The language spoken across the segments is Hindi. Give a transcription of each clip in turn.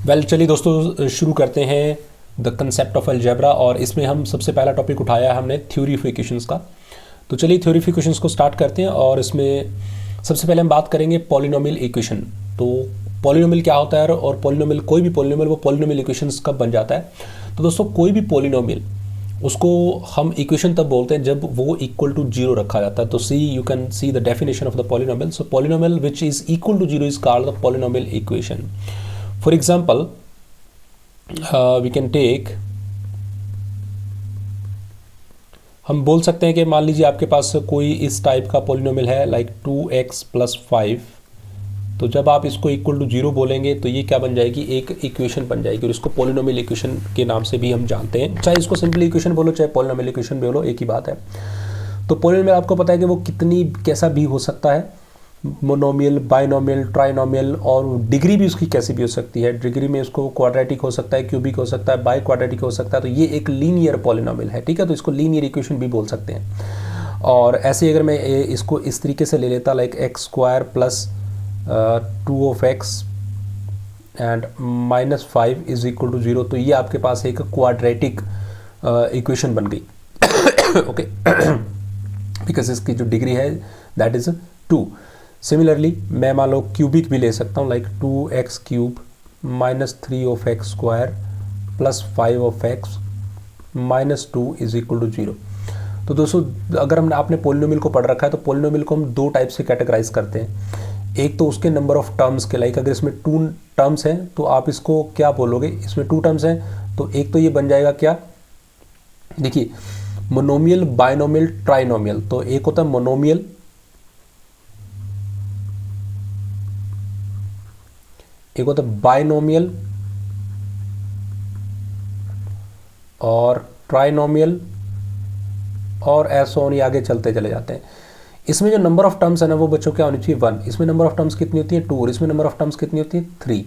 चलिए दोस्तों, शुरू करते हैं द कंसेप्ट ऑफ अलजेब्रा। और इसमें हम सबसे पहला टॉपिक उठाया है हमने थ्योरी ऑफ इक्वेशंस का। तो चलिए थ्योरी ऑफ इक्वेशंस को स्टार्ट करते हैं। और इसमें सबसे पहले हम बात करेंगे पॉलिनोमियल इक्वेशन। तो पॉलिनोमियल क्या होता है, और पॉलिनोमियल, कोई भी पॉलिनोमियल वो पॉलिनोमियल इक्वेशंस कब बन जाता है। तो दोस्तों, कोई भी पॉलिनोमियल उसको हम इक्वेशन तब बोलते हैं जब वो इक्वल टू जीरो रखा जाता है। तो you can see the definition of the polynomial. So polynomial which is equal to zero is called the polynomial equation. For example, we can take, हम बोल सकते हैं कि मान लीजिए आपके पास कोई इस टाइप का पॉलिनोमियल है लाइक 2x+5। तो जब आप इसको इक्वल टू जीरो बोलेंगे तो ये क्या बन जाएगी, एक इक्वेशन बन जाएगी। और इसको पॉलिनोमियल इक्वेशन के नाम से भी हम जानते हैं। चाहे इसको सिंपल इक्वेशन बोलो चाहे पॉलिनोमियल इक्वेशन बोलो, एक ही बात है। तो पॉलिनोमियल आपको पता है कि वो कैसा भी हो सकता है, मोनोमियल, बाइनोमियल, ट्राइनोमियल, और डिग्री भी उसकी कैसी भी हो सकती है। डिग्री में इसको क्वाड्रेटिक हो सकता है, क्यूबिक हो सकता है, बाई क्वाड्रेटिक हो सकता है। तो ये एक लीनियर पॉलिनोमियल है, ठीक है। तो इसको लीनियर इक्वेशन भी बोल सकते हैं। और ऐसे अगर मैं इसको इस तरीके से ले लेता like x² plus 2x and -5 is equal to 0, तो ये आपके पास एक क्वाड्रेटिक इक्वेशन बन गई। ओके, बिकॉज इसकी जो डिग्री है दैट इज 2। सिमिलरली मैं मान लो क्यूबिक भी ले सकता हूँ like 2x³ -3x² plus 5x -2 is equal to 0। तो दोस्तों, अगर आपने पॉलिनोमियल को पढ़ रखा है तो पॉलिनोमियल को हम दो टाइप से कैटेगराइज करते हैं। एक तो उसके नंबर ऑफ टर्म्स के, लाइक अगर इसमें 2 टर्म्स हैं तो आप इसको क्या बोलोगे, इसमें 2 टर्म्स हैं तो एक तो ये बन जाएगा क्या, देखिए, मोनोमियल, बाइनोमियल, ट्राइनोमियल। तो एक होता है मोनोमियल, एक होता है बाइनोमियल और ट्राइनोमियल, और ऐसे ऑन आगे चलते चले जाते हैं। इसमें जो नंबर ऑफ टर्म्स है ना वो बच्चों क्या होनी चाहिए, 1। इसमें नंबर ऑफ टर्म्स कितनी होती है, 2। और इसमें नंबर ऑफ टर्म्स कितनी होती है, 3।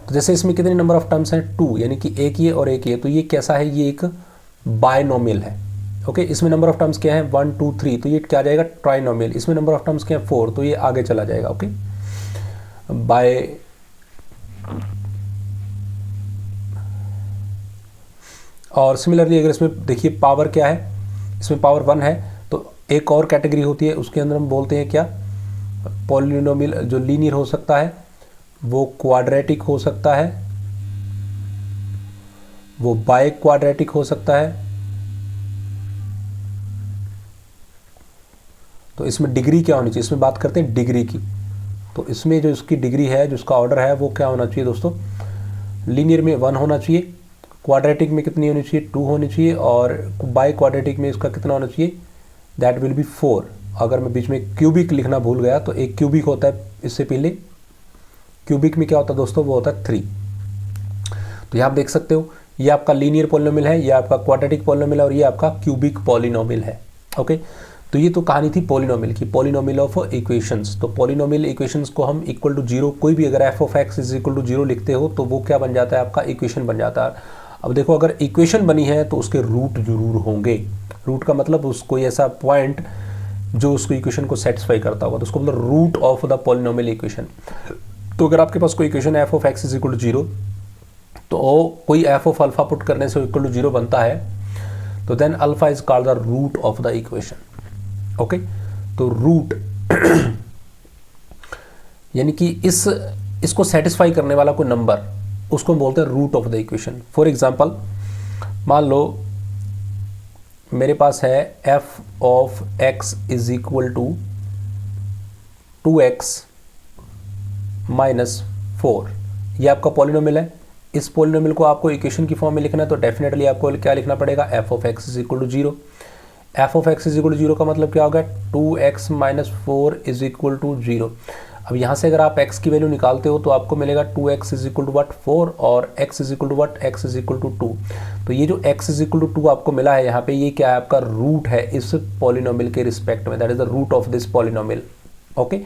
तो जैसे इसमें कितने नंबर ऑफ टर्म्स हैं, 2, यानी कि एक ये और एक ये, तो ये कैसा है, ये एक बाइनोमियल है। ओके, इसमें नंबर ऑफ टर्म्स क्या है, 1 2 3, तो ये क्या जाएगा, ट्राइनोमियल। इसमें नंबर ऑफ टर्म्स क्या है, 4, तो ये आगे चला जाएगा। ओके, बाय और सिमिलरली अगर इसमें देखिए पावर क्या है, इसमें पावर 1 है, तो एक और कैटेगरी होती है, उसके अंदर हम बोलते हैं क्या, पॉलिनोमियल जो लीनियर हो सकता है, वो क्वाड्रेटिक हो सकता है, वो बाय क्वाड्रेटिक हो सकता है। तो इसमें डिग्री क्या होनी चाहिए, इसमें बात करते हैं डिग्री की। तो इसमें जो इसकी डिग्री है, जो इसका ऑर्डर है, वो क्या होना चाहिए दोस्तों, लीनियर में 1 होना चाहिए, क्वाड्रेटिक में कितनी होनी चाहिए, 2 होनी चाहिए, और बाय क्वाड्रेटिक में इसका कितना होना चाहिए, दैट विल बी 4। अगर मैं बीच में क्यूबिक लिखना भूल गया तो एक क्यूबिक होता है, इससे पहले क्यूबिक में क्या होता है दोस्तों, वो होता है 3। तो ये आप देख सकते हो, ये आपका लीनियर पॉलिनोमियल है, ये आपका क्वाड्रेटिक पॉलिनोमियल है, और ये आपका क्यूबिक पॉलिनोमियल है। ओके, तो ये तो कहानी थी पॉलिनोमियल की, पॉलिनोमियल ऑफ इक्वेशंस। तो पॉलिनोमियल इक्वेशंस को हम इक्वल टू जीरो, कोई भी अगर f of x is equal to zero लिखते हो तो वो क्या बन जाता है, आपका इक्वेशन बन जाता है। अब देखो, अगर इक्वेशन बनी है तो उसके रूट जरूर होंगे। रूट का मतलब कोई ऐसा पॉइंट जो उसको इक्वेशन को सेटिस्फाई करता होगा, तो उसको मतलब root of the polynomial equation. तो अगर आपके पास कोई equation f of x is equal to zero, तो कोई एफ ऑफ अल्फा पुट करने से इक्वल टू जीरो बनता है, तो then alpha is called the root of the equation. Okay, तो रूट यानी कि इसको सेटिस्फाई करने वाला कोई नंबर, उसको हम बोलते हैं root of the equation. For example, मान लो मेरे पास है f of x is equal to 2x -4। ये आपका पॉलिनोमियल है। इस पॉलिनोमियल को आपको इक्वेशन की फॉर्म में लिखना है, तो डेफिनेटली आपको क्या लिखना पड़ेगा, f of x is equal to 0। F of x is equal to 0 का मतलब क्या होगा, 2x -4 इज इक्वल टू 0। अब यहाँ से अगर आप x की वैल्यू निकालते हो तो आपको मिलेगा 2x is equal to what 4, और x is equal to what x is equal to 2। तो ये जो x इज इक्वल टू 2 आपको मिला है यहाँ पे, ये क्या है, आपका रूट है इस पॉलिनोमियल के रिस्पेक्ट में, that is the root of this polynomial. Okay,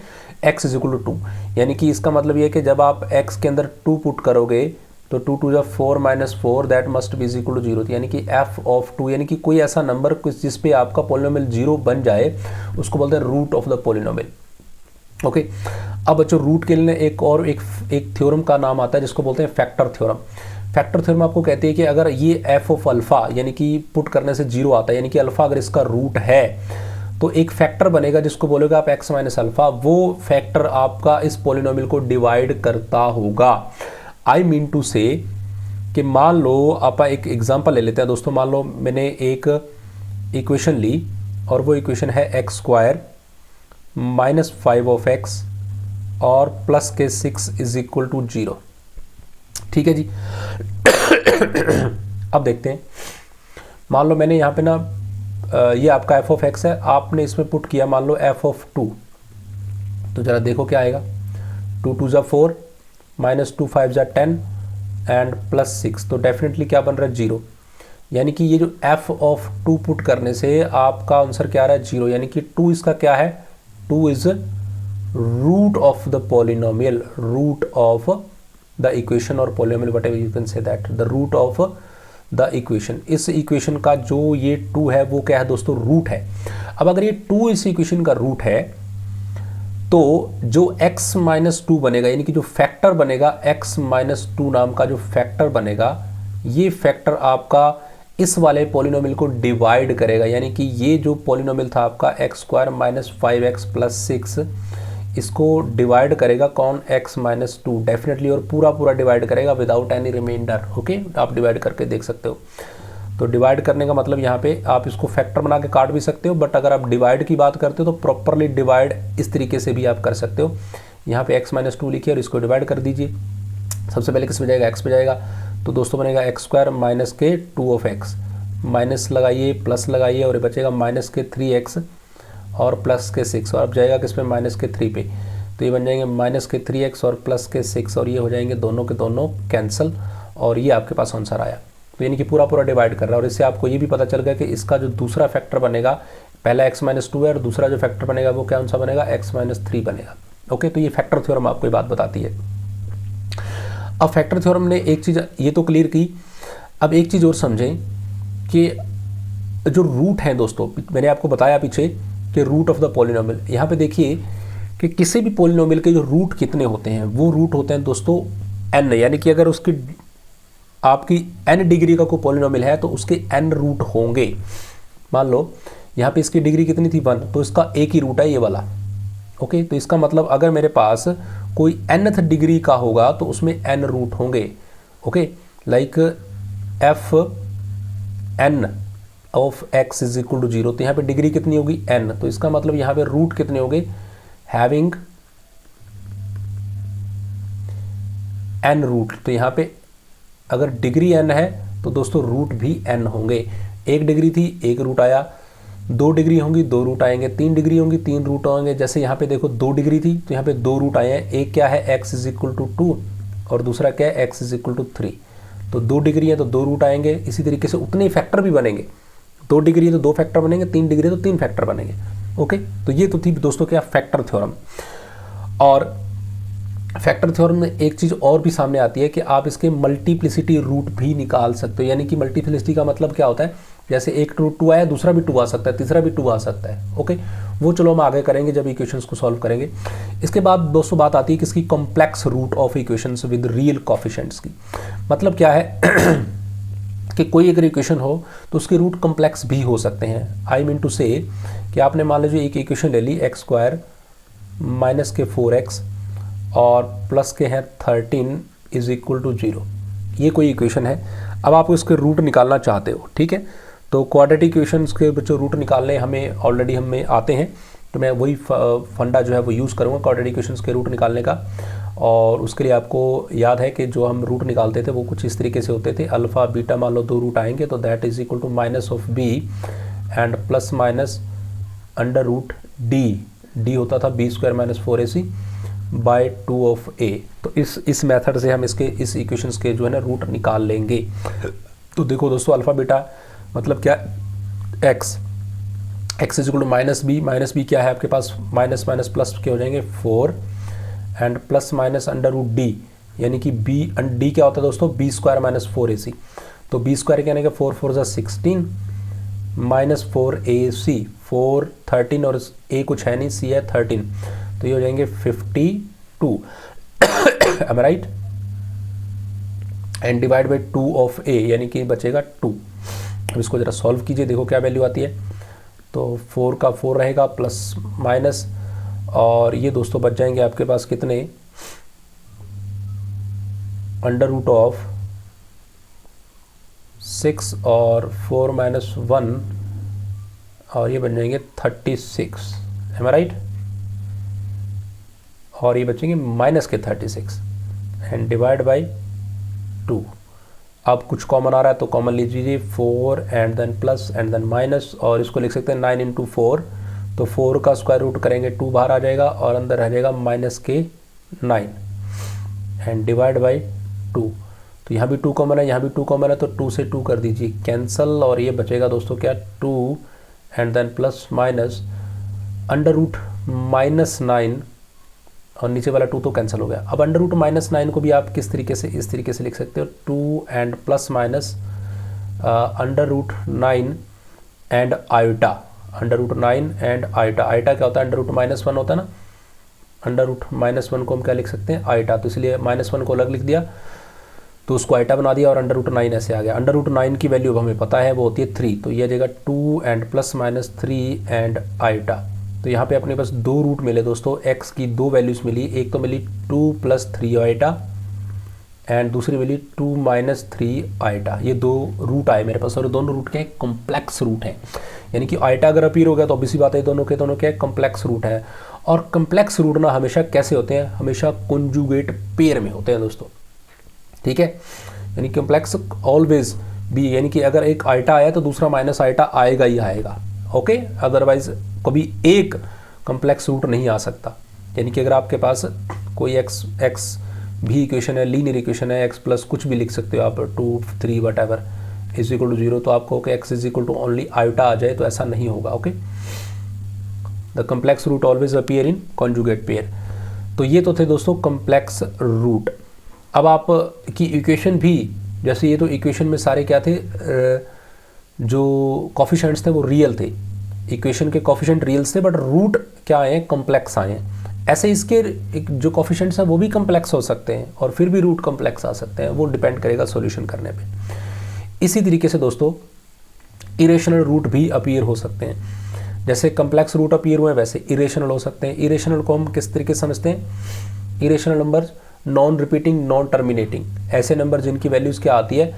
x is equal to 2, यानी कि इसका मतलब ये है कि जब आप x के अंदर 2 पुट करोगे तो 2 2 4 -4 that must be is equal to 0। यानी कि f ऑफ 2, यानी कि कोई ऐसा नंबर जिस पे आपका पॉलिनोमियल 0 बन जाए, उसको बोलते हैं root of the polynomial. Okay. अब बच्चों रूट के लिए एक थ्योरम का नाम आता है जिसको बोलते हैं फैक्टर थ्योरम। फैक्टर थ्योरम आपको कहती है कि अगर ये एफ ऑफ अल्फा यानी कि पुट करने से 0 आता है, यानी कि अल्फा अगर इसका रूट है तो एक फैक्टर बनेगा जिसको बोलेगा आप एक्स माइनस अल्फा, वो फैक्टर आपका इस पॉलिनोमियल को डिवाइड करता होगा। आई मीन टू से कि मान लो आप एक एग्जांपल ले लेते हैं दोस्तों। मान लो मैंने एक इक्वेशन ली और वो इक्वेशन है x square minus 5 of x और प्लस के 6 इज इक्वल टू 0। ठीक है जी। अब देखते हैं, मान लो मैंने यहाँ पे ना ये आपका एफ ऑफ एक्स है, आपने इसमें पुट किया मान लो एफ ऑफ 2, तो जरा देखो क्या आएगा। 2 2 जा 4 माइनस 2 5 जा 10 एंड प्लस 6, तो डेफिनेटली क्या बन रहा है 0। यानी कि ये जो एफ ऑफ 2 पुट करने से आपका आंसर क्या आ रहा है 0, यानी कि 2 इसका क्या है, 2 is root of the polynomial, root of the equation और polynomial whatever you can say that, the root of the equation. इस इक्वेशन का जो ये 2 है वो क्या है दोस्तों, रूट है। अब अगर ये 2 इस इक्वेशन का रूट है तो जो x माइनस 2 बनेगा, यानी कि जो फैक्टर बनेगा x माइनस 2 नाम का जो फैक्टर बनेगा, ये फैक्टर आपका इस वाले पॉलिनोमियल को डिवाइड करेगा। यानी कि ये जो पॉलिनोमियल था आपका x square minus 5x plus 6, इसको डिवाइड करेगा कौन, x माइनस 2 डेफिनेटली, और पूरा पूरा डिवाइड करेगा विदाउट एनी रिमाइंडर। ओके, आप डिवाइड करके देख सकते हो। तो डिवाइड करने का मतलब यहाँ पे आप इसको फैक्टर बना के काट भी सकते हो, बट अगर आप डिवाइड की बात करते हो तो प्रॉपरली डिवाइड इस तरीके से भी आप कर सकते हो। यहाँ पे x माइनस 2 लिखिए और इसको डिवाइड कर दीजिए। सबसे पहले किस पे जाएगा, x पे जाएगा, तो दोस्तों बनेगा एक्स स्क्वायर माइनस के 2 ऑफ एक्स, माइनस लगाइए प्लस लगाइए और ये बचेगा माइनस के 3x और प्लस के 6, और अब जाएगा किस पे, माइनस के 3 पे, तो ये बन जाएंगे माइनस के 3x और प्लस के 6, और ये हो जाएंगे दोनों के दोनों कैंसिल, और ये आपके पास आंसर आया। तो यानी कि पूरा पूरा डिवाइड कर रहा है। और इससे आपको ये भी पता चल गया कि इसका जो दूसरा फैक्टर बनेगा, पहला x माइनस 2 है और दूसरा जो फैक्टर बनेगा वो क्या सा बनेगा, x माइनस 3 बनेगा। ओके, तो ये फैक्टर थ्योरम आपको ये बात बताती है। अब फैक्टर थ्योरम ने एक चीज़ ये तो क्लियर की, अब एक चीज़ और समझें कि जो रूट है दोस्तों, मैंने आपको बताया पीछे कि रूट ऑफ द पॉलिनोमियल, यहाँ पे देखिए कि किसी भी पॉलिनोमियल के जो रूट कितने होते हैं, वो रूट होते हैं दोस्तों n, यानी कि अगर उसकी आपकी n डिग्री का कोई पॉलिनोमियल है तो उसके n रूट होंगे। मान लो यहाँ पे इसकी डिग्री कितनी थी 1, तो इसका एक ही रूट है ये वाला। ओके, तो इसका मतलब अगर मेरे पास कोई nth डिग्री का होगा तो उसमें n रूट होंगे। Okay, like f n of x is equal to 0, तो यहाँ पे डिग्री कितनी होगी n, तो इसका मतलब यहाँ पे रूट कितने होंगे, हैविंग n रूट। तो यहाँ पे अगर डिग्री n है तो दोस्तों रूट भी n होंगे। एक डिग्री थी एक रूट आया, 2 डिग्री होंगी 2 रूट आएंगे, 3 डिग्री होंगी 3 रूट आएंगे। जैसे यहाँ पे देखो 2 डिग्री थी तो यहाँ पे 2 रूट आए हैं, एक क्या है x इज इक्वल टू 2 और दूसरा क्या है x इज इक्वल टू 3, तो 2 डिग्री है तो 2 रूट आएंगे। इसी तरीके से उतने ही फैक्टर भी बनेंगे, 2 डिग्री है तो 2 फैक्टर बनेंगे, 3 डिग्री है तो 3 फैक्टर बनेंगे। ओके, तो ये तो थी दोस्तों क्या, फैक्टर थ्योरम। और फैक्टर थ्योरम में एक चीज़ और भी सामने आती है कि आप इसके मल्टीप्लिसिटी रूट भी निकाल सकते हो। यानी कि मल्टीप्लिसिटी का मतलब क्या होता है, जैसे एक रूट 2 आया दूसरा भी 2 आ सकता है, तीसरा भी 2 आ सकता है। ओके, वो चलो हम आगे करेंगे जब इक्वेशंस को सॉल्व करेंगे। इसके बाद दोस्तों बात आती है किसकी, complex root of equations with real coefficients की। मतलब क्या है कि कोई अगर इक्वेशन हो तो उसके रूट कॉम्प्लेक्स भी हो सकते हैं। आई मीन टू से कि आपने मान लीजिए एक इक्वेशन ले ली, एक्स स्क्वायर माइनस के 4x और प्लस के हैं 13 इज इक्वल टू 0, ये कोई इक्वेशन है। अब आप उसके रूट निकालना चाहते हो, ठीक है, तो क्वाड्रेटिक इक्वेशंस के जो रूट निकालने हमें ऑलरेडी हमें आते हैं, तो मैं वही फंडा जो है वो यूज़ करूँगा क्वाड्रेटिक इक्वेशंस के रूट निकालने का। और उसके लिए आपको याद है कि जो हम रूट निकालते थे वो कुछ इस तरीके से होते थे, अल्फ़ा बीटा मान लो 2 रूट आएंगे तो that is equal to minus of b and plus minus under root d होता था b square minus 4ac by 2 of a। तो इस मेथड से हम इस इक्वेशंस के जो है ना रूट निकाल लेंगे। तो देखो दोस्तों, अल्फ़ा बीटा मतलब क्या, x is equal to minus b क्या है आपके पास, माइनस माइनस प्लस के हो जाएंगे 4 and plus minus under root d, यानी कि डी क्या होता है दोस्तों, b स्क्वायर माइनस 4ac। तो b स्क्वायर क्या आएगा 4 4 16 माइनस 4ac, 4 13 और a कुछ है नहीं, c है 13, तो ये हो जाएंगे 52 am I right, and divide by 2 of a, यानी कि बचेगा 2। अब इसको ज़रा सॉल्व कीजिए, देखो क्या वैल्यू आती है। तो 4 का 4 रहेगा प्लस माइनस, और ये दोस्तों बच जाएंगे आपके पास कितने, अंडर रूट ऑफ 6 और 4 माइनस 1, और ये बन जाएंगे 36, एम आई राइट, और ये बचेंगे माइनस के 36 एंड डिवाइड बाई 2। अब कुछ कॉमन आ रहा है तो कॉमन लीजिए, 4 and then plus and then minus, और इसको लिख सकते हैं 9 इंटू 4, तो 4 का स्क्वायर रूट करेंगे 2 बाहर आ जाएगा और अंदर रह जाएगा माइनस के 9 एंड डिवाइड बाई 2। तो यहाँ भी 2 कॉमन है, यहाँ भी 2 कॉमन है, तो 2 से 2 कर दीजिए कैंसल, और ये बचेगा दोस्तों क्या, 2 and then plus minus under root minus 9, और नीचे वाला 2 तो कैंसिल हो गया। अब अंडर रूट माइनस 9 को भी आप किस तरीके से, इस तरीके से लिख सकते हो, 2 and plus minus under root 9 and iota, under root 9 and iota. Iota क्या होता है, अंडर रूट माइनस 1 होता है ना, अंडर रूट माइनस 1 को हम क्या लिख सकते हैं, आयोटा, तो इसलिए माइनस 1 को अलग लिख दिया, तो उसको आयोटा बना दिया, और अंडर रूट 9 ऐसे आ गया। अंडर रूट 9 की वैल्यू हमें पता है, वो होती है 3, तो ये आ जाएगा 2 and plus minus 3 and iota. तो यहाँ पे अपने पास 2 रूट मिले दोस्तों, x की 2 वैल्यूज़ मिली, एक तो मिली 2 प्लस 3 आयोटा एंड दूसरी मिली 2 माइनस 3 आयोटा। ये 2 रूट आए मेरे पास, और दोनों रूट के कॉम्प्लेक्स रूट हैं, यानी कि आयोटा अगर अपीयर हो गया तो ऑब्वियसली बात है दोनों के कॉम्प्लेक्स रूट है। और कॉम्प्लेक्स रूट ना हमेशा कैसे होते हैं, हमेशा कॉन्जुगेट पेयर में होते हैं दोस्तों, ठीक है, यानी कॉम्प्लेक्स ऑलवेज भी, यानी कि अगर एक आयोटा आया तो दूसरा माइनस आयोटा आएगा ही आएगा, ओके, अदरवाइज कभी एक कॉम्प्लेक्स रूट नहीं आ सकता। यानी कि अगर आपके पास कोई एक्स भी इक्वेशन है, लीनियर इक्वेशन है, एक्स प्लस कुछ भी लिख सकते हो आप, 2 3 whatever is equal to 0, तो आपको x is equal to only iota आ जाए, तो ऐसा नहीं होगा, okay. The complex root always appear in conjugate pair. तो ये तो थे दोस्तों कॉम्प्लेक्स रूट। अब आप की इक्वेशन भी, जैसे ये तो इक्वेशन में सारे क्या थे, जो कॉफिशेंट्स थे वो रियल थे, इक्वेशन के कॉफिशेंट रियल्स थे, बट रूट क्या आए हैं, कॉम्प्लेक्स आए हैं। ऐसे इसके जो कॉफिशेंट्स हैं वो भी कॉम्प्लेक्स हो सकते हैं, और फिर भी रूट कॉम्प्लेक्स आ सकते हैं, वो डिपेंड करेगा सॉल्यूशन करने पे। इसी तरीके से दोस्तों इरेशनल रूट भी अपीयर हो सकते हैं, जैसे कॉम्प्लेक्स रूट अपीयर हुए वैसे इरेशनल हो सकते हैं। इरेशनल को हम किस तरीके से समझते हैं, irrational number non repeating non terminating, ऐसे नंबर जिनकी वैल्यूज़ क्या आती है,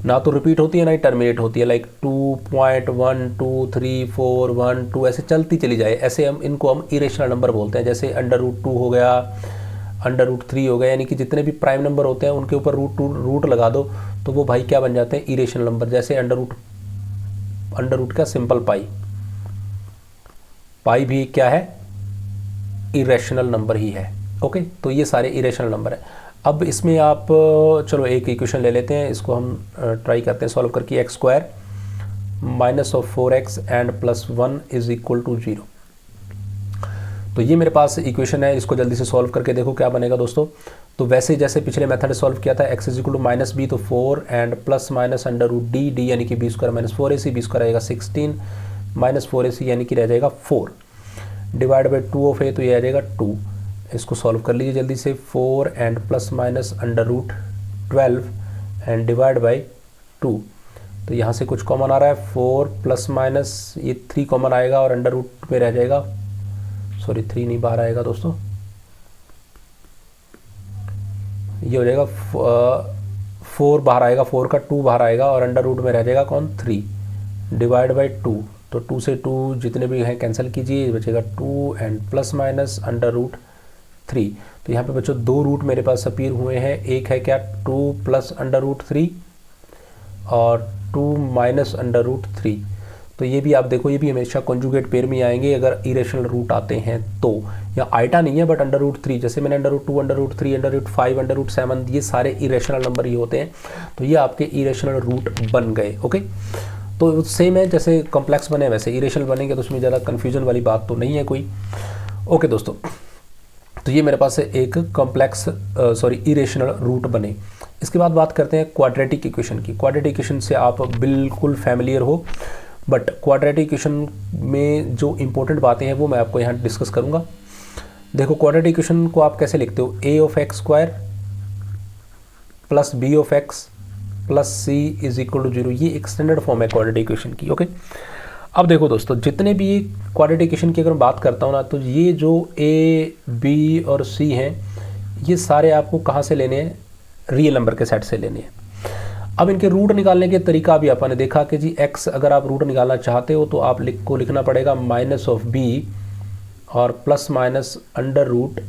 ना तो रिपीट होती है ना ही टर्मिनेट होती है, लाइक 2.1 2 3 4 1 2 ऐसे चलती चली जाए, ऐसे इनको हम इरेशनल नंबर बोलते हैं। जैसे अंडर रूट 2 हो गया, अंडर रूट 3 हो गया, यानी कि जितने भी प्राइम नंबर होते हैं उनके ऊपर रूट लगा दो तो वो भाई क्या बन जाते हैं, इरेशनल नंबर। जैसे अंडर रूट का सिंपल पाई भी क्या है, इरेशनल नंबर ही है, ओके। तो ये सारे इरेशनल नंबर है। अब इसमें आप चलो एक इक्वेशन ले लेते हैं, इसको हम ट्राई करते हैं सॉल्व करके, x square minus of 4x and plus 1 is equal to 0। तो ये मेरे पास इक्वेशन है, इसको जल्दी से सॉल्व करके देखो क्या बनेगा दोस्तों। तो वैसे जैसे पिछले मेथड सॉल्व किया था, x is equal to minus b, तो 4 and plus minus under root d यानी कि b square minus 4ac, b square आएगा 16 माइनस 4ac यानी कि रह जाएगा 4 डिवाइड बाई 2 ऑफ ए, तो ये आ जाएगा 2। इसको सॉल्व कर लीजिए जल्दी से, 4 and plus minus under root 12 and divide by 2। तो यहाँ से कुछ कॉमन आ रहा है, 4 प्लस माइनस ये 3 कॉमन आएगा, और अंडर रूट में रह जाएगा, सॉरी 3 नहीं बाहर आएगा दोस्तों, ये हो जाएगा 4 बाहर आएगा, 4 का 2 बाहर आएगा, और अंडर रूट में रह जाएगा कौन, 3 डिवाइड बाई 2। तो 2 से 2 जितने भी हैं कैंसिल कीजिए, बचेगा 2 and plus minus under root 3। तो यहाँ पे बच्चों 2 रूट मेरे पास अपीयर हुए हैं, एक है क्या 2 प्लस अंडर रूट 3 और 2 माइनस अंडर रूट 3। तो ये भी आप देखो, ये भी हमेशा कॉन्जुगेट पेयर में आएंगे अगर इरेशनल रूट आते हैं तो, या आइटा नहीं है बट अंडर रूट 3, जैसे मैंने under root 2 under root 3 under root 5 under root 7, ये सारे इरेशनल नंबर ही होते हैं, तो ये आपके इरेशनल रूट बन गए, ओके। तो सेम है, जैसे कॉम्प्लेक्स बने वैसे इरेशनल बनेंगे, तो उसमें ज़्यादा कन्फ्यूजन वाली बात तो नहीं है कोई, ओके दोस्तों। तो ये मेरे पास एक कॉम्प्लेक्स इरेशनल रूट बने। इसके बाद बात करते हैं क्वाड्रेटिक इक्वेशन की। क्वाड्रेटिक इक्वेशन से आप बिल्कुल फैमिलियर हो, बट क्वाड्रेटिक इक्वेशन में जो इंपॉर्टेंट बातें हैं वो मैं आपको यहाँ डिस्कस करूँगा। देखो क्वाड्रेटिक इक्वेशन को आप कैसे लिखते हो, a of x square plus b of x plus c is equal to 0, ये एक स्टैंडर्ड फॉर्म है क्वाड्रेटिक इक्वेशन की। ओके, अब देखो दोस्तों, जितने भी क्वाड्रेटिक इक्वेशन की अगर मैं बात करता हूँ ना, तो ये जो ए बी और सी हैं, ये सारे आपको कहाँ से लेने हैं, रियल नंबर के सेट से लेने हैं। अब इनके रूट निकालने के तरीका भी आपने देखा कि जी x अगर आप रूट निकालना चाहते हो तो आप लिखना पड़ेगा माइनस ऑफ b और plus minus under root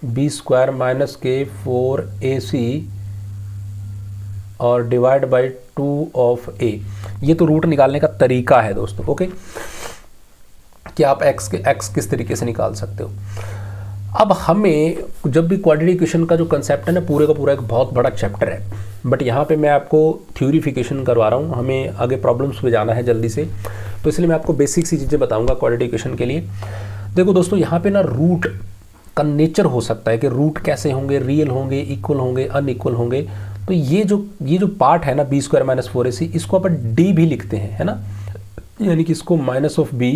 b square minus के 4ac और डिवाइड बाई 2 ऑफ a। ये तो रूट निकालने का तरीका है दोस्तों। ओके, कि आप x किस तरीके से निकाल सकते हो। अब हमें जब भी क्वाड्रेटिक इक्वेशन का जो कंसेप्ट है ना, पूरे का पूरा एक बहुत बड़ा चैप्टर है, बट यहाँ पे मैं आपको थ्योरीफिकेशन करवा रहा हूँ, हमें आगे प्रॉब्लम्स पे जाना है जल्दी से, तो इसलिए मैं आपको बेसिक सी चीज़ें बताऊँगा क्वाड्रेटिक इक्वेशन के लिए। देखो दोस्तों, यहाँ पे ना रूट का नेचर हो सकता है कि रूट कैसे होंगे, रियल होंगे, इक्वल होंगे, अनइक्वल होंगे। तो ये जो पार्ट है ना बी स्क्वायर माइनस 4ac, इसको अपन डी भी लिखते हैं, है ना, यानी कि इसको minus of b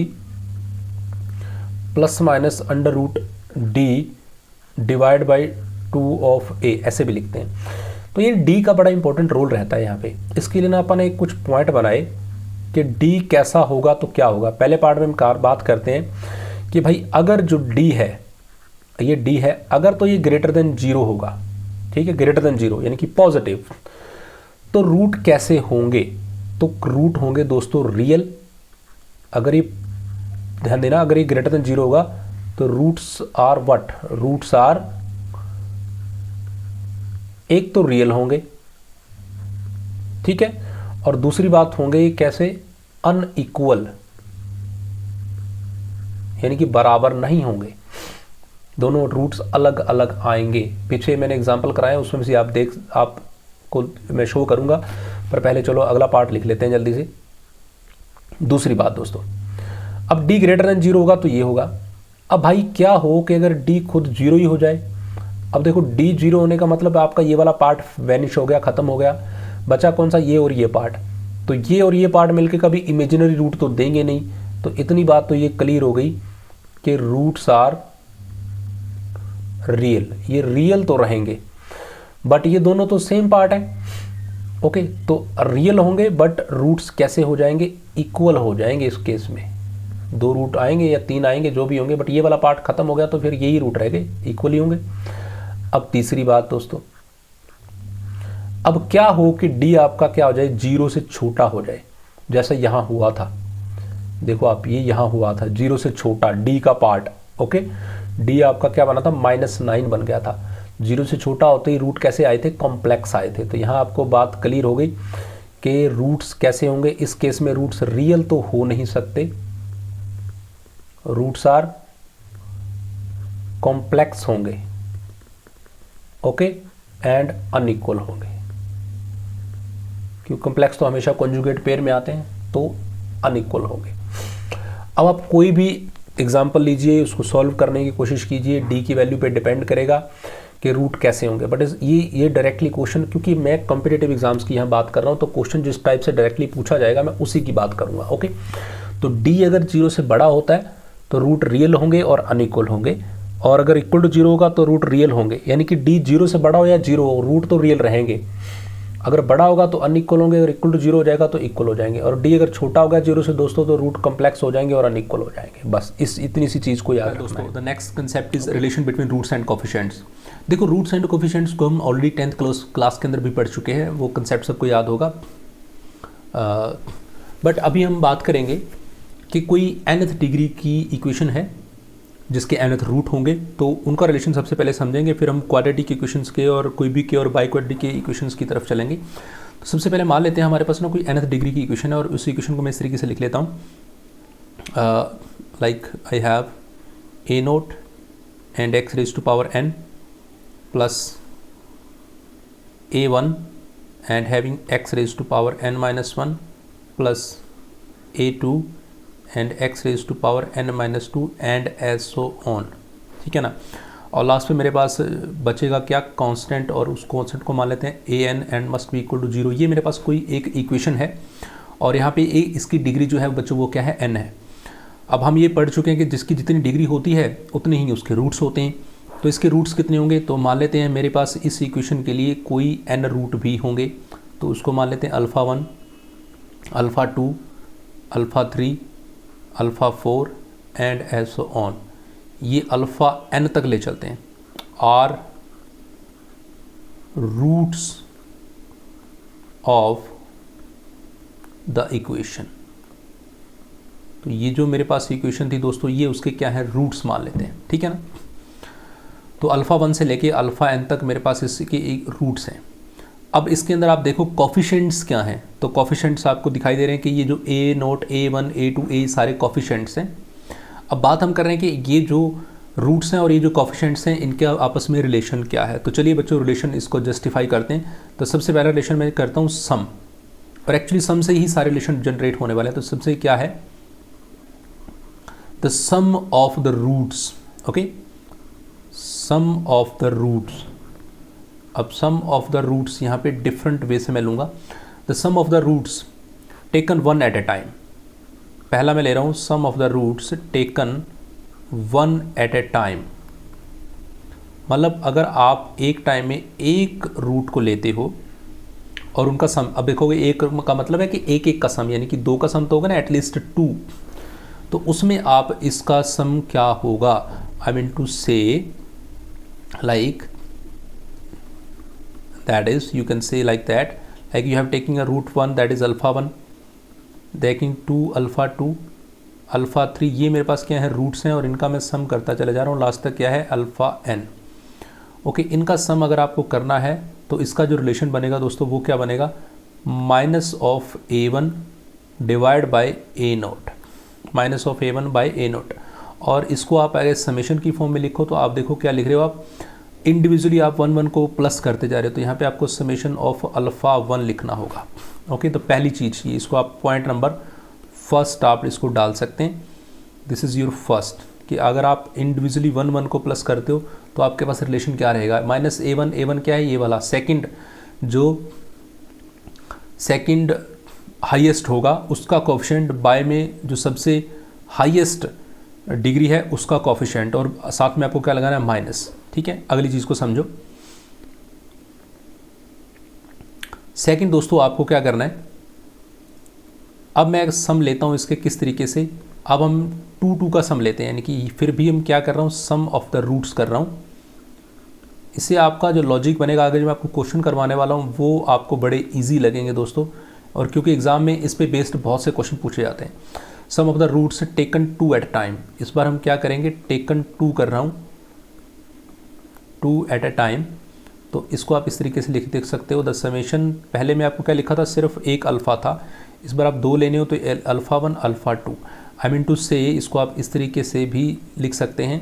plus minus under root d divide by 2 of a, ऐसे भी लिखते हैं। तो ये डी का बड़ा इंपॉर्टेंट रोल रहता है यहाँ पे। इसके लिए ना अपन एक कुछ पॉइंट बनाए कि डी कैसा होगा तो क्या होगा। पहले पार्ट में हम बात करते हैं कि भाई अगर जो डी है, ये डी है, अगर तो ये ग्रेटर देन 0 होगा, ठीक है, ग्रेटर देन 0 यानी कि पॉजिटिव, तो रूट कैसे होंगे, तो रूट होंगे दोस्तों रियल। अगर ये ध्यान देना, अगर ये ग्रेटर देन 0 होगा तो roots are what, roots are एक तो रियल होंगे, ठीक है, और दूसरी बात होंगे ये कैसे, अनइक्वल, यानी कि बराबर नहीं होंगे, दोनों रूट्स अलग अलग आएंगे। पीछे मैंने एग्जांपल कराया, उसमें से आपको मैं शो करूंगा, पर पहले चलो अगला पार्ट लिख लेते हैं जल्दी से। दूसरी बात दोस्तों, अब d ग्रेटर देन 0 होगा तो ये होगा। अब भाई क्या हो कि अगर d खुद 0 ही हो जाए। अब देखो d 0 होने का मतलब आपका ये वाला पार्ट वैनिश हो गया, खत्म हो गया, बचा कौन सा, ये और ये पार्ट। तो ये और ये पार्ट मिलके कभी इमेजिनरी रूट तो देंगे नहीं। तो इतनी बात तो ये क्लियर हो गई कि रूट्स आर रियल, ये रियल तो रहेंगे, बट ये दोनों तो सेम पार्ट है। ओके, तो रियल होंगे बट रूट्स कैसे हो जाएंगे, इक्वल हो जाएंगे। इस केस में 2 रूट आएंगे या 3 आएंगे, जो भी होंगे, बट ये वाला पार्ट खत्म हो गया तो फिर यही रूट रह गए, इक्वली होंगे। अब तीसरी बात दोस्तों, अब क्या हो कि d आपका क्या हो जाए, 0 से छोटा हो जाए, जैसा यहां हुआ था। देखो आप, ये यहां हुआ था 0 से छोटा d का पार्ट। ओके, d आपका क्या बना था, -9 बन गया था। 0 से छोटा होते ही रूट कैसे आए थे, कॉम्प्लेक्स आए थे। तो यहाँ आपको बात क्लियर हो गई कि रूट्स कैसे होंगे। इस केस में रूट्स रियल तो हो नहीं सकते, रूट्स आर कॉम्प्लेक्स होंगे, ओके, एंड अनइक्वल होंगे, क्योंकि कॉम्प्लेक्स तो हमेशा कॉन्जुगेट पेयर में आते हैं, तो अनइक्वल होंगे। अब आप कोई भी एग्जांपल लीजिए, उसको सॉल्व करने की कोशिश कीजिए, डी की वैल्यू पे डिपेंड करेगा कि रूट कैसे होंगे। बट ये डायरेक्टली क्वेश्चन, क्योंकि मैं कॉम्पिटिटिव एग्जाम्स की यहाँ बात कर रहा हूँ, तो क्वेश्चन जिस टाइप से डायरेक्टली पूछा जाएगा मैं उसी की बात करूँगा। ओके, तो डी अगर 0 से बड़ा होता है तो रूट रियल होंगे और अनइक्वल होंगे, और अगर इक्वल टू 0 होगा तो रूट रियल होंगे, यानी कि डी 0 से बड़ा हो या 0 हो, रूट तो रियल रहेंगे। अगर बड़ा होगा तो अनइक्वल होंगे, अगर इक्वल टू 0 हो जाएगा तो इक्वल हो जाएंगे, और डी अगर छोटा होगा 0 से दोस्तों तो रूट कॉम्प्लेक्स हो जाएंगे और अनइक्वल हो जाएंगे। बस इतनी सी चीज़ को याद रखना है दोस्तों। The next concept is relation between roots and coefficients. देखो, रूट्स एंड कोफिशिएंट्स को हम ऑलरेडी 10th क्लास के अंदर भी पढ़ चुके हैं, वो कंसेप्ट सबको याद होगा। बट अभी हम बात करेंगे कि कोई nth डिग्री की इक्वेशन है जिसके nth रूट होंगे, तो उनका रिलेशन सबसे पहले समझेंगे, फिर हम क्वाड्रेटिक इक्वेशंस के और कोई भी के और बाइक्वाड्रेटिक के इक्वेशंस की तरफ चलेंगे। तो सबसे पहले मान लेते हैं हमारे पास ना कोई nth डिग्री की इक्वेशन है, और उस इक्वेशन को मैं इस तरीके से लिख लेता हूँ, like I have a0 and x raise to power n plus a1 and having x raise to power n-1 plus a2 and x raise to power n-2 and as so on, ठीक है ना। और लास्ट में मेरे पास बचेगा क्या, कांस्टेंट, और उस कांस्टेंट को मान लेते हैं an and must be equal to 0। ये मेरे पास कोई एक इक्वेशन है, और यहाँ पे इसकी डिग्री जो है बच्चों वो क्या है, n है। अब हम ये पढ़ चुके हैं कि जिसकी जितनी डिग्री होती है उतने ही उसके रूट्स होते हैं। तो इसके रूट्स कितने होंगे, तो मान लेते हैं मेरे पास इस इक्वेशन के लिए कोई n रूट भी होंगे, तो उसको मान लेते हैं alpha 1, alpha 2, alpha 3, alpha 4 and as so on. ये अल्फ़ा n तक ले चलते हैं, are roots of the equation. तो ये जो मेरे पास इक्वेशन थी दोस्तों, ये उसके क्या है, रूट्स मान लेते हैं, ठीक है ना। तो अल्फ़ा 1 से लेके अल्फ़ा n तक मेरे पास इसके एक रूट्स हैं। अब इसके अंदर आप देखो कॉफिशेंट्स क्या हैं, तो कॉफिशेंट्स आपको दिखाई दे रहे हैं कि ये जो a0, a1, a2, a सारे कॉफिशेंट्स हैं। अब बात हम कर रहे हैं कि ये जो रूट्स हैं और ये जो कॉफिशेंट्स हैं इनके आपस में रिलेशन क्या है। तो चलिए बच्चों रिलेशन इसको जस्टिफाई करते हैं। तो सबसे पहला रिलेशन मैं करता हूँ सम, और एक्चुअली सम से ही सारे रिलेशन जनरेट होने वाले हैं। तो सबसे क्या है, the sum of the roots, okay, sum of the roots. अब सम ऑफ द रूट्स यहाँ पे डिफरेंट वे से मैं लूँगा। The sum of the roots taken one at a time. पहला मैं ले रहा हूँ sum of the roots taken one at a time. मतलब अगर आप एक टाइम में एक रूट को लेते हो और उनका सम, अब देखोगे एक का मतलब है कि एक एक का सम, यानी कि दो का सम तो होगा ना एटलीस्ट 2, तो उसमें आप इसका सम क्या होगा, आई मीन टू से like that is you can say like that, like you have taking a root 1 that is alpha 1, taking 2 alpha 2, alpha 3, ये मेरे पास क्या है, रूट्स हैं और इनका मैं सम करता चले जा रहा हूँ, लास्ट तक क्या है अल्फ़ा n। ओके, इनका सम अगर आपको करना है तो इसका जो रिलेशन बनेगा दोस्तों वो क्या बनेगा, minus of a1 divide by a0, minus of a1 by a0। और इसको आप अगर समेशन की फॉर्म में लिखो तो आप देखो क्या लिख रहे हो, आप इंडिविजुअली आप 1 1 को प्लस करते जा रहे हो, तो यहाँ पे आपको समेशन ऑफ अल्फ़ा 1 लिखना होगा। ओके, तो पहली चीज़ ये, इसको आप पॉइंट नंबर फर्स्ट आप इसको डाल सकते हैं, दिस इज़ योर फर्स्ट, कि अगर आप इंडिविजुअली 1 1 को प्लस करते हो तो आपके पास रिलेशन क्या रहेगा, माइनस a1 क्या है, ये वाला सेकंड, जो सेकंड हाईएस्ट होगा उसका कोफिशिएंट बाय में जो सबसे हाईएस्ट डिग्री है उसका कोफिशिएंट, और साथ में आपको क्या लगाना है, माइनस। ठीक है, अगली चीज़ को समझो। सेकंड दोस्तों आपको क्या करना है, अब मैं सम लेता हूँ इसके किस तरीके से, अब हम 2 2 का सम लेते हैं, यानी कि फिर भी हम क्या कर रहा हूँ, सम ऑफ द रूट्स कर रहा हूँ। इससे आपका जो लॉजिक बनेगा आगे जो मैं आपको क्वेश्चन करवाने वाला हूँ वो आपको बड़े ईजी लगेंगे दोस्तों, और क्योंकि एग्जाम में इस पे बेस्ड बहुत से क्वेश्चन पूछे जाते हैं। Sum of the roots taken 2 at time, इस बार हम क्या करेंगे, टेकन 2 कर रहा हूँ, 2 एट ए टाइम। तो इसको आप इस तरीके से देख सकते हो, द समेशन, पहले मैं आपको क्या लिखा था, सिर्फ एक अल्फ़ा था, इस बार आप 2 लेने हो तो alpha 1 alpha 2, I mean two से इसको आप इस तरीके से भी लिख सकते हैं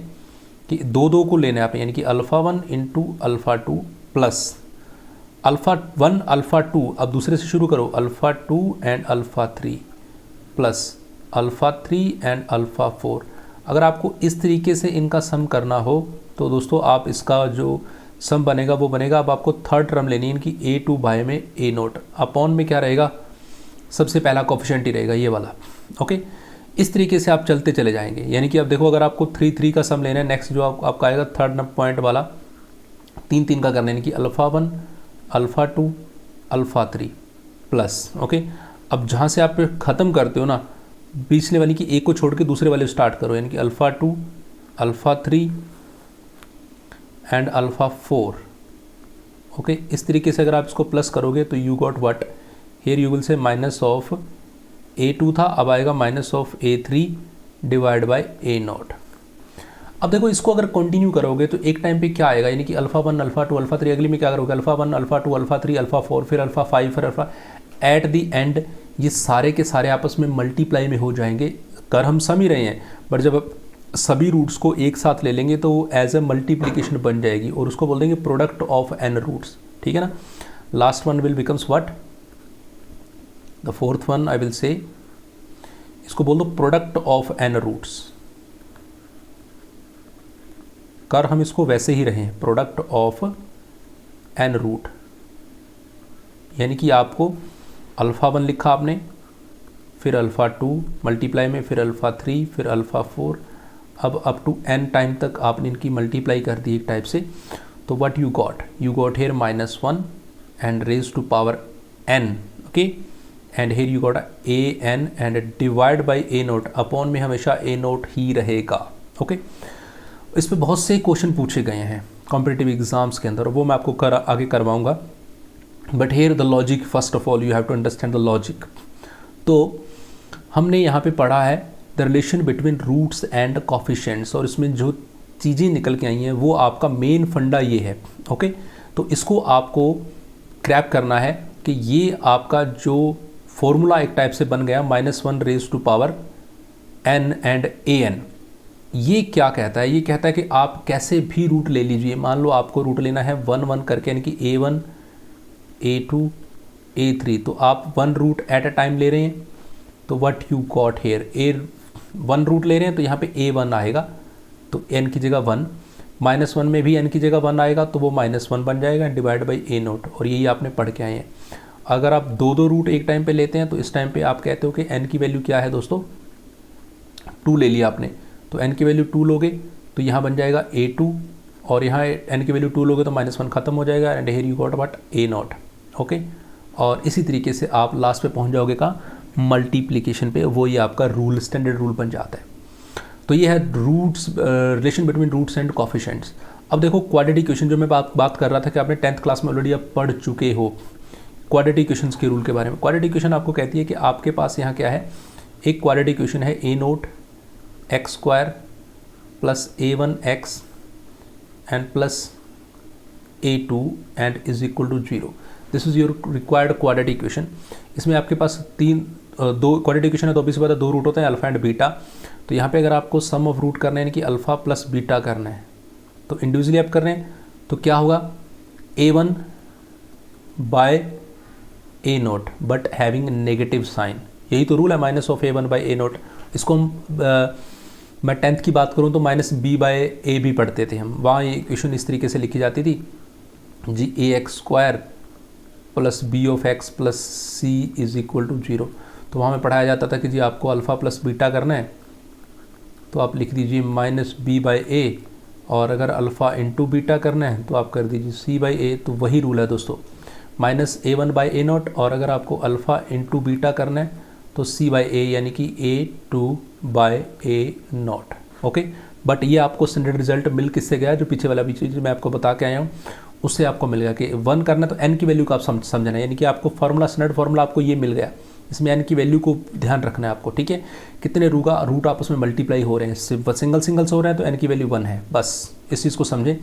कि 2 2 को लेना है आप, यानी कि alpha 1 into alpha 2 plus alpha 1 alpha 2, अब दूसरे से शुरू करो, alpha 2 and alpha 3 plus alpha 3 and alpha 4। अगर आपको इस तरीके से इनका सम करना हो तो दोस्तों आप इसका जो सम बनेगा वो बनेगा, अब आपको थर्ड टर्म लेनी है इनकी, a2 बाय में a0 अपॉन में क्या रहेगा, सबसे पहला कोफिशिएंट ही रहेगा ये वाला। ओके, इस तरीके से आप चलते चले जाएंगे, यानी कि अब देखो अगर आपको 3 3 का सम लेना है, नेक्स्ट जो आपका आएगा थर्ड पॉइंट वाला 3 3 का करना है, यानी कि alpha 1 alpha 2 alpha 3 plus. Okay, अब जहाँ से आप ख़त्म करते हो ना, पिछले वाली की एक को छोड़ के दूसरे वाले स्टार्ट करो, यानी कि alpha 2 alpha 3 and alpha 4। Okay, इस तरीके से अगर आप इसको प्लस करोगे तो you got what, here you will से माइनस ऑफ a2 था, अब आएगा minus of a3 divide by a0। अब देखो इसको अगर कंटिन्यू करोगे तो एक टाइम पे क्या आएगा, यानी कि अल्फ़ा 1 अल्फ़ा 2 अल्फ़ा 3, अगली में क्या करोगे, अल्फ़ा 1 अल्फ़ा 2 अल्फ़ा 3 अल्फ़ा 4, फिर अल्फ़ा 5, फिर अल्फ़ा, एट द एंड ये सारे के सारे आपस में मल्टीप्लाई में हो जाएंगे। कर हम सम ही रहे हैं, बट जब सभी रूट्स को एक साथ ले लेंगे तो वो एज ए मल्टीप्लिकेशन बन जाएगी और उसको बोल देंगे प्रोडक्ट ऑफ n रूट्स। ठीक है ना, last one will becomes what, the fourth one I will say, इसको बोल दो प्रोडक्ट ऑफ n रूट्स। कर हम इसको वैसे ही रहे हैं, प्रोडक्ट ऑफ n रूट, यानी कि आपको अल्फ़ा 1 लिखा आपने, फिर अल्फ़ा 2 मल्टीप्लाई में, फिर अल्फ़ा 3, फिर अल्फ़ा 4, अब अप टू n टाइम तक आपने इनकी मल्टीप्लाई कर दी एक टाइप से। तो what you got here -1 and raise to power n, okay, and here you got a n and divide by a naught, upon में हमेशा a नोट ही रहेगा, ओके। इस पर बहुत से क्वेश्चन पूछे गए हैं कॉम्पिटिटिव एग्जाम्स के अंदर, वो मैं आपको आगे करवाऊंगा। But here the logic, first of all you have to understand the logic. तो हमने यहाँ पे पढ़ा है the relation between roots and coefficients, और इसमें जो चीज़ें निकल के आई हैं वो आपका मेन फंडा ये है, ओके। तो इसको आपको क्रैप करना है कि ये आपका जो फॉर्मूला एक टाइप से बन गया -1 raise to power n and an, ये क्या कहता है? ये कहता है कि आप कैसे भी रूट ले लीजिए। मान लो आपको रूट लेना है 1 1 करके, यानी कि a1 a2 a3, तो आप 1 रूट एट अ टाइम ले रहे हैं। तो what you got here, a1 root ले रहे हैं तो यहाँ पे a1 आएगा, तो n की जगह 1, -1 में भी n की जगह 1 आएगा तो वो -1 बन जाएगा, डिवाइड बाई a नोट। और यही आपने पढ़ के आए हैं। अगर आप दो रूट एक टाइम पे लेते हैं तो इस टाइम पे आप कहते हो कि n की वैल्यू क्या है दोस्तों, 2 ले लिया आपने, तो n की वैल्यू 2 लोगे तो यहाँ बन जाएगा a2, और यहाँ n की वैल्यू 2 लोगे तो -1 खत्म हो जाएगा, and here you got what, a naught, okay. और इसी तरीके से आप लास्ट पे पहुँच जाओगे का मल्टीप्लिकेशन पे, वो ये आपका रूल, स्टैंडर्ड रूल बन जाता है। तो ये है roots, relation between roots and coefficients. अब देखो क्वाड्रेटिक इक्वेशन, जो मैं बात कर रहा था कि आपने 10th क्लास में ऑलरेडी आप पढ़ चुके हो क्वाड्रेटिक इक्वेशंस के रूल के बारे में। क्वाड्रेटिक इक्वेशन आपको कहती है कि आपके पास यहाँ क्या है, एक क्वाड्रेटिक इक्वेशन है a naught x square plus a1 x and plus a2 and is equal to 0। This is your required quadratic equation. इसमें आपके पास दो क्वाड्रेटिक इक्वेशन है, तो ऑब्वियसली बात है 2 रूट होते हैं, अल्फा एंड बीटा। तो यहाँ पे अगर आपको सम ऑफ रूट करना है, यानी कि अल्फा प्लस बीटा करना है, तो इंडिविजुअली आप कर रहे हैं तो क्या होगा, a1 by a naught but having negative sign. यही तो रूल है, minus of a1 by a naught. इसको हम मैं 10th की बात करूँ तो -b बाय a भी पढ़ते थे हम, वहाँ ये इक्वेशन इस तरीके से लिखी जाती थी जी, ax square plus b of x plus c is equal to 0। तो वहाँ में पढ़ाया जाता था कि जी आपको अल्फ़ा प्लस बीटा करना है, तो आप लिख दीजिए -b बाई a, और अगर अल्फ़ा इंटू बीटा करना है तो आप कर दीजिए c बाई a। तो वही रूल है दोस्तों, -a1 बाई a नोट, और अगर आपको अल्फ़ा इंटू बीटा करना है तो c बाई a, यानी कि a2 by a naught, okay. But ये आपको स्टैंडर्ड रिजल्ट मिल किससे गया, जो पीछे वाला भी चीज़ मैं आपको बता के आया हूँ उससे आपको मिल गया कि 1 करना है तो n की वैल्यू को आप समझना है, यानी कि आपको फार्मूला, स्टैंडर्ड फार्मूला आपको ये मिल गया। इसमें n की वैल्यू को ध्यान रखना है आपको, ठीक है। कितने रूट आपस में मल्टीप्लाई हो रहे हैं, सिंगल से हो रहे हैं तो n की वैल्यू 1 है, बस इस चीज़ को समझें।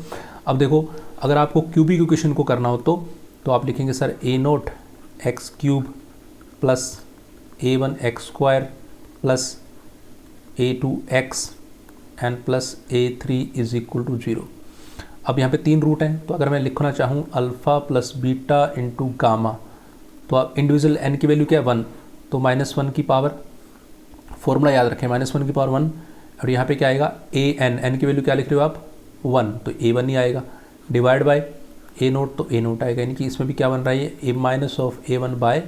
अब देखो, अगर आपको क्यूबिक इक्वेशन को करना हो तो आप लिखेंगे sir a naught x cube plus a1 x square plus a2 x and plus a3 is equal to 0। अब यहाँ पे 3 रूट हैं, तो अगर मैं लिखना चाहूँ alpha plus beta into gamma, तो आप इंडिविजुअल n की वैल्यू क्या है 1, तो -1 की पावर, फॉर्मूला याद रखें -1 की पावर 1, और यहाँ पे क्या आएगा n की वैल्यू क्या लिख रहे हो आप 1, तो a1 ही आएगा, डिवाइड बाय a नोट, तो a नोट आएगा, यानी कि इसमें भी क्या बन रहा है, ये minus of a1 by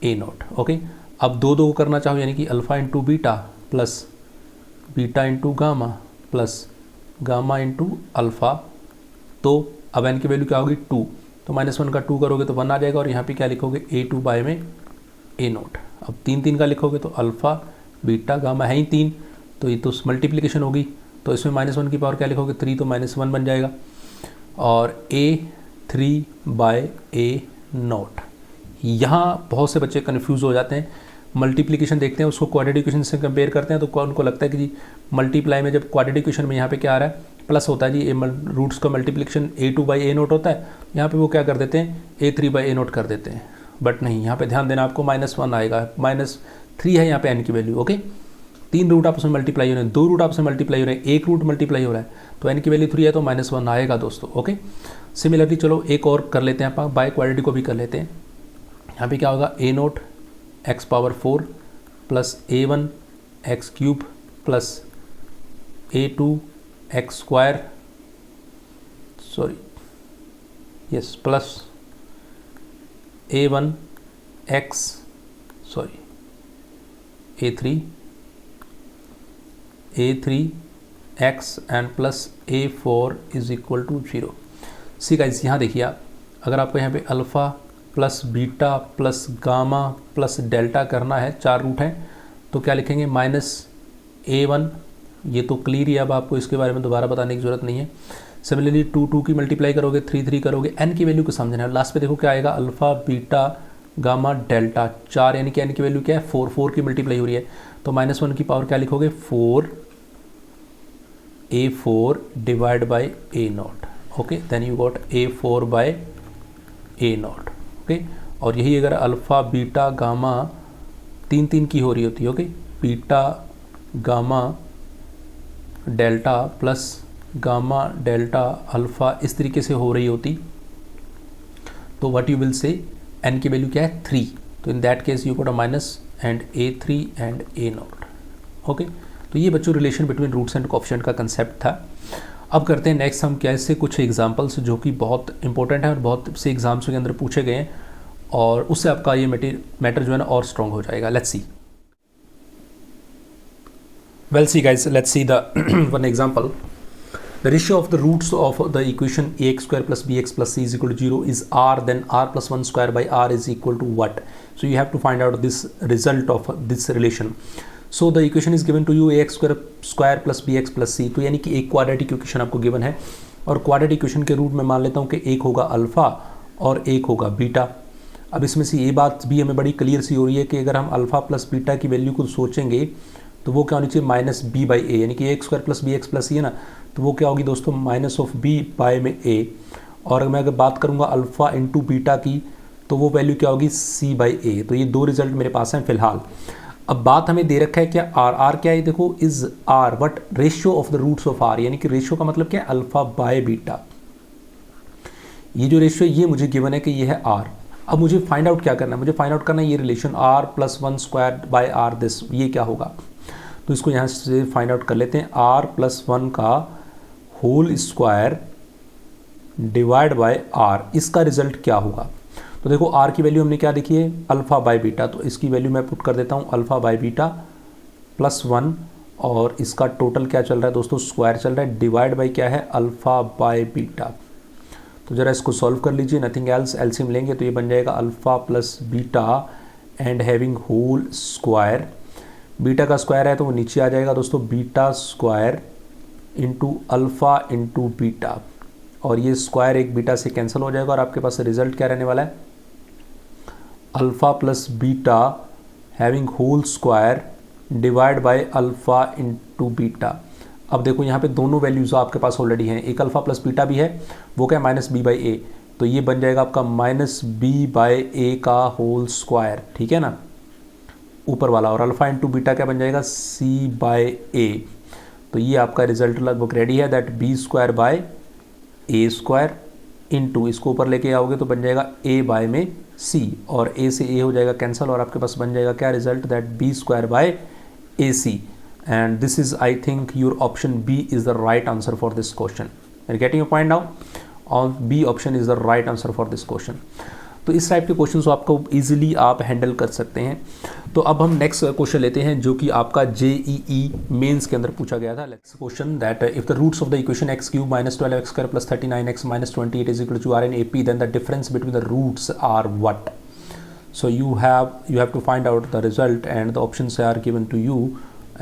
a naught, okay. अब दो करना चाहो, यानी कि alpha into beta plus beta into gamma plus gamma into alpha, तो अब n की वैल्यू क्या होगी 2, तो -1 का 2 करोगे तो 1 आ जाएगा, और यहाँ पे क्या लिखोगे a2 बाय में a नोट। अब 3 का लिखोगे तो अल्फ़ा बीटा गामा है ही 3, तो ये तो मल्टीप्लिकेशन होगी, तो इसमें -1 की पावर क्या लिखोगे 3, तो -1 बन जाएगा, और a3 बाय a नोट। यहाँ बहुत से बच्चे कन्फ्यूज़ हो जाते हैं, मल्टीप्लिकेशन देखते हैं उसको क्वाड्रेटिक इक्वेशन से कंपेयर करते हैं, तो उनको लगता है कि जी मल्टीप्लाई में जब क्वाड्रेटिक इक्वेशन में यहाँ पे क्या आ रहा है, प्लस होता है जी, रूट्स का multiplication a2 by a note होता है, यहाँ पे वो क्या कर देते हैं a3 बाई a नोट कर देते हैं। बट नहीं, यहाँ पे ध्यान देना, आपको -1 आएगा, -3 है यहाँ पे n की वैल्यू, ओके। 3 रूट आपस में मल्टीप्लाई हो रहे हैं, 2 रूट आपस में मल्टीप्लाई हो रहे हैं, 1 रूट मल्टीप्लाई हो रहा है, तो n की वैल्यू 3 है तो -1 आएगा दोस्तों, ओके। सिमिलरली चलो एक और कर लेते हैं, आप बाय क्वाड्रेटिक को भी कर लेते हैं। यहाँ पे क्या होगा a naught x power 4 plus a1 x cube plus a2 x square, plus a1 x x and plus a4 is equal to 0। See guys, यहाँ देखिए आप, अगर आपको यहाँ पे alpha plus beta plus gamma plus delta करना है, 4 रूट हैं, तो क्या लिखेंगे, -a1। ये तो क्लियर ही, अब आपको इसके बारे में दोबारा बताने की ज़रूरत नहीं है। सिमिलरली 2 की मल्टीप्लाई करोगे, 3 है, n की वैल्यू को समझना है। लास्ट पे देखो क्या आएगा, अल्फ़ा बीटा गामा डेल्टा, 4, यानी कि n की वैल्यू क्या है, 4 की मल्टीप्लाई हो रही है, तो -1 की पावर क्या लिखोगे, 4a4 divide by a0। Okay, then you got a4 by a0। Okay, और यही अगर अल्फ़ा बीटा गामा 3 की हो रही होती है, okay, beta gamma delta plus gamma delta alpha इस तरीके से हो रही होती, तो what you will say, n की वैल्यू क्या है, 3, तो in that case you got a minus and a3 and a0। Okay, तो ये बच्चों relation between roots and coefficient का कंसेप्ट था। अब करते हैं नेक्स्ट हम कैसे कुछ एग्जांपल्स जो कि बहुत इंपॉर्टेंट है और बहुत से एग्जाम्स के अंदर पूछे गए हैं, और उससे आपका ये मैटर जो है ना और स्ट्रॉन्ग हो जाएगा। Let's see. Well, see guys, let's see the one example. The ratio of the roots of the equation ax square plus bx plus c is equal to 0 is r, then r plus 1 square by r is equal to what? So you have to find out this result of this relation. So the equation is given to you ax square plus bx plus c, तो यानी कि एक क्वाड्रेटिक इक्वेशन आपको गिवन है, और क्वाड्रेटिक इक्वेशन के रूट में मान लेता हूँ कि एक होगा अल्फ़ा और एक होगा बीटा। अब इसमें से ये बात भी हमें बड़ी क्लियर सी हो रही है कि अगर हम अल्फ़ा प्लस बीटा की वैल्यू को सोचेंगे तो वो क्या होनी चाहिए, माइनस बी बाई ए, यानी कि x square plus b x plus c है ना, तो वो क्या होगी दोस्तों, माइनस ऑफ बी बाय में ए। और मैं अगर बात करूँगा अल्फ़ा इंटू बीटा की, तो वो वैल्यू क्या होगी, सी बाई ए। तो ये 2 रिजल्ट मेरे पास हैं फिलहाल। अब बात हमें दे रखा है क्या, आर क्या है, देखो is r what ratio of the roots of r, यानी कि रेशियो का मतलब क्या है, अल्फ़ा बाय बीटा। ये जो रेशियो ये मुझे गिवन है कि ये है आर। अब मुझे फाइंड आउट क्या करना है, मुझे फाइंड आउट करना है ये relation r plus 1 square by r, this ये क्या होगा। तो इसको यहाँ से फाइंड आउट कर लेते हैं, r प्लस 1 का whole square divide by r, इसका रिजल्ट क्या होगा। तो देखो r की वैल्यू हमने क्या देखी है, अल्फ़ा बाय बीटा, तो इसकी वैल्यू मैं पुट कर देता हूँ अल्फ़ा बाय बीटा प्लस 1, और इसका टोटल क्या चल रहा है दोस्तों, स्क्वायर चल रहा है, डिवाइड बाय क्या है, अल्फ़ा बाय बीटा। तो ज़रा इसको सॉल्व कर लीजिए, नथिंग एल्स, एलसीएम लेंगे तो ये बन जाएगा alpha plus beta and having whole square, beta का स्क्वायर है तो वो नीचे आ जाएगा दोस्तों, beta square into alpha into beta, और ये स्क्वायर एक बीटा से कैंसिल हो जाएगा, और आपके पास रिजल्ट क्या रहने वाला है, alpha plus beta having whole square divide by alpha into beta. अब देखो यहाँ पे दोनों वैल्यूज़ आपके पास ऑलरेडी हैं, एक अल्फ़ा प्लस बीटा भी है, वो क्या है, माइनस बी बाई ए, तो ये बन जाएगा आपका माइनस बी बाई ए का होल स्क्वायर, ठीक है ना, ऊपर वाला, और अल्फ़ा इंटू बीटा क्या बन जाएगा, सी बाय ए। तो ये आपका रिजल्ट लगभग रेडी है, that b square by a square into, इसको ऊपर लेके आओगे तो बन जाएगा ए बाय में सी, और ए से ए हो जाएगा कैंसिल, और आपके पास बन जाएगा क्या result, that b square by a c. and this is, I think your option B is the right answer for this question. Are you getting your point now? और B option is the right answer for this question. तो इस टाइप के क्वेश्चंस को आपको इजीली आप हैंडल कर सकते हैं। तो अब हम नेक्स्ट क्वेश्चन लेते हैं जो कि आपका JEE मेंस के अंदर पूछा गया था। Next question, that if the roots of the equation x cube minus 12x square plus 39x minus 28 is equal to are in AP, then the difference between the roots are what. So you have to find out the result and the options are given to you,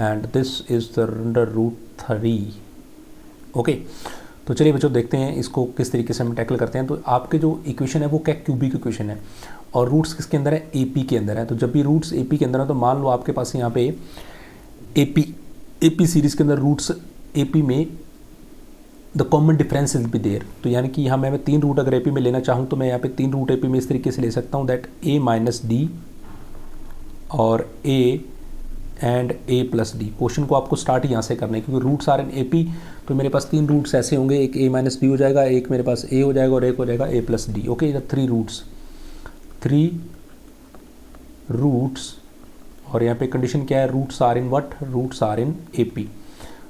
and this is the under root 3. Okay, तो चलिए बच्चों देखते हैं इसको किस तरीके से हम टैकल करते हैं। तो आपके जो इक्वेशन है वो क्या क्यूबिक इक्वेशन है, और रूट्स किसके अंदर है, AP के अंदर है। तो जब भी रूट्स AP के अंदर है तो मान लो आपके पास यहाँ पे AP सीरीज़ के अंदर रूट्स AP में the common difference will be there. तो यानी कि यहाँ मैं 3 रूट अगर AP में लेना चाहूँ तो मैं यहाँ पे 3 रूट AP में इस तरीके से ले सकता हूँ, दैट A माइनस D और A and A plus D. Question को आपको स्टार्ट यहाँ से करना है, क्योंकि रूट्स आर इन AP, तो मेरे पास 3 रूट्स ऐसे होंगे, एक A माइनस डी हो जाएगा, एक मेरे पास A हो जाएगा, और एक हो जाएगा A plus d. Okay, 3 roots, और यहाँ पे कंडीशन क्या है, roots are in what, roots are in AP।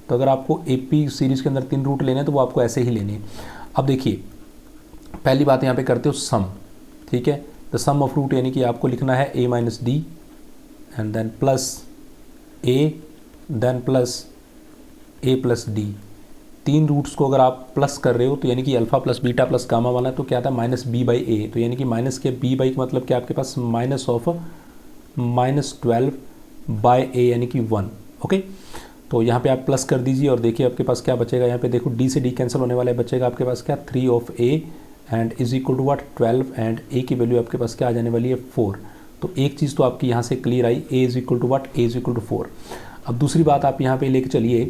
तो अगर आपको AP सीरीज़ के अंदर 3 रूट लेने हैं तो वो आपको ऐसे ही लेने हैं। अब देखिए पहली बात यहाँ पे करते हो सम, ठीक है, द सम ऑफ रूट, यानी कि आपको लिखना है A minus d and then plus a then plus a plus d. 3 roots को अगर आप प्लस कर रहे हो तो यानी कि alpha plus beta plus gamma वाला, तो क्या आता है माइनस बी बाई ए। तो यानी कि माइनस के बी बाई का मतलब क्या आपके पास माइनस ऑफ -12 बाय ए यानी कि 1। ओके, तो यहाँ पे आप प्लस कर दीजिए और देखिए आपके पास क्या बचेगा। यहाँ पे देखो डी से डी कैंसिल होने वाला है, बचेगा आपके पास क्या 3 of a and is equal to what 12 and a की वैल्यू आपके पास क्या आ जाने वाली है 4। तो एक चीज़ तो आपकी यहाँ से क्लियर आई, a is equal to what, a is equal to 4। अब दूसरी बात आप यहाँ पे लेके चलिए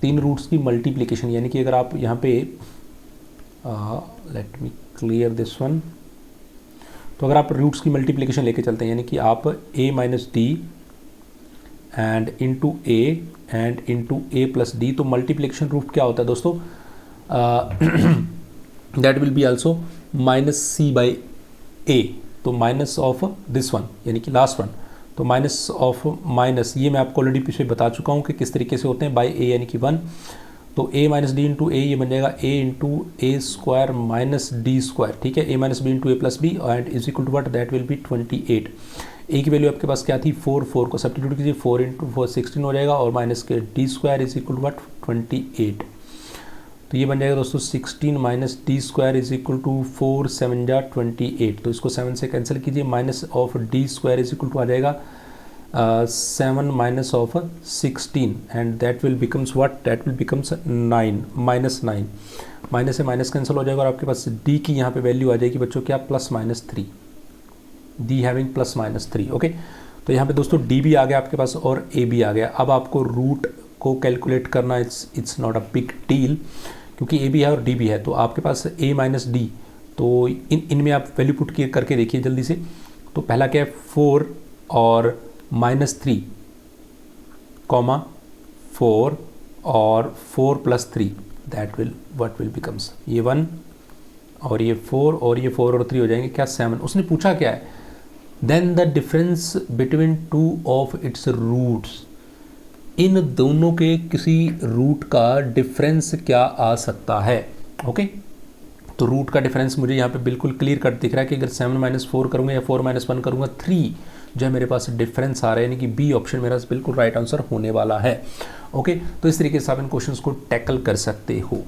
3 रूट्स की मल्टीप्लिकेशन, यानी कि अगर आप यहाँ पे let me clear this one. तो अगर आप रूट्स की मल्टीप्लिकेशन लेके चलते हैं यानी कि आप a minus d and into a and into a plus d, तो मल्टीप्लिकेशन रूट क्या होता है दोस्तों, that will be also minus c by a. तो माइनस ऑफ दिस वन यानी कि लास्ट वन, तो माइनस ऑफ माइनस, ये मैं आपको ऑलरेडी पीछे बता चुका हूँ कि किस तरीके से होते हैं, बाई ए यानी कि 1। तो a minus d into a, ये बन जाएगा a into a square minus d square, ठीक है, a minus b into a plus b and is equal to what, that will be 28। a की वैल्यू आपके पास क्या थी 4, 4 को सब्स्टिट्यूट कीजिए, 4 इंटू 4 16 हो जाएगा और माइनस के d square is equal to what 28। तो ये बन जाएगा दोस्तों 16 minus d square is equal to 4 7 जा 28। तो इसको 7 से कैंसिल कीजिए, minus of d square is equal to आ जाएगा 7 minus of 16 and that will becomes what, that will becomes 9 minus 9। Minus से माइनस कैंसिल हो जाएगा और आपके पास d की यहाँ पे वैल्यू आ जाएगी बच्चों क्या plus minus 3, d having plus minus 3। Okay, तो यहाँ पे दोस्तों d भी आ गया आपके पास और a भी आ गया। अब आपको रूट को कैलकुलेट करना it's not a big deal, क्योंकि a भी है और d भी है। तो आपके पास a माइनस डी, तो इनमें आप वैल्यू पुट करके देखिए जल्दी से। तो पहला क्या है 4 और -3 कॉमा 4 और 4 plus 3, that will what will becomes, ये 1 और ये 4 और ये 4 और 3 हो जाएंगे क्या 7। उसने पूछा क्या है, then the difference between 2 of its roots, इन दोनों के किसी रूट का डिफरेंस क्या आ सकता है। ओके, तो रूट का डिफरेंस मुझे यहाँ पे बिल्कुल क्लियर कट दिख रहा है कि अगर 7 माइनस 4 करूँगा या 4 माइनस 1 करूँगा 3 जो है मेरे पास डिफरेंस आ रहा है, यानी कि बी ऑप्शन मेरा बिल्कुल राइट आंसर होने वाला है। ओके, तो इस तरीके से आप इन क्वेश्चंस को टैकल कर सकते हो।